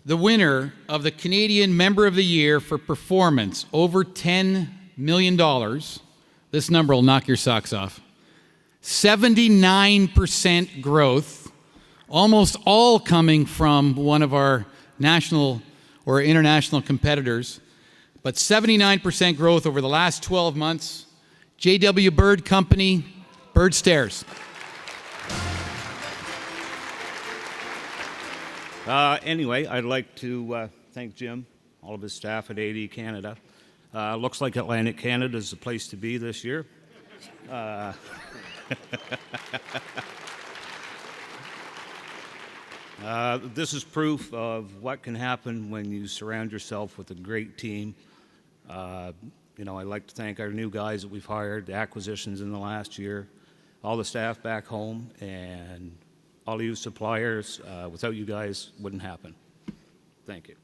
the winner of the Canadian Member of the Year for performance, over $10 million. This number will knock your socks off. 79% growth, almost all coming from one of our national or international competitors, but 79% growth over the last 12 months. J.W. Bird Company, Bird Stairs. Anyway, I'd like to thank Jim, all of his staff at AD Canada. Looks like Atlantic Canada is the place to be this year. This is proof of what can happen when you surround yourself with a great team. I'd like to thank our new guys that we've hired, the acquisitions in the last year, all the staff back home, and all you suppliers. Without you guys, wouldn't happen. Thank you.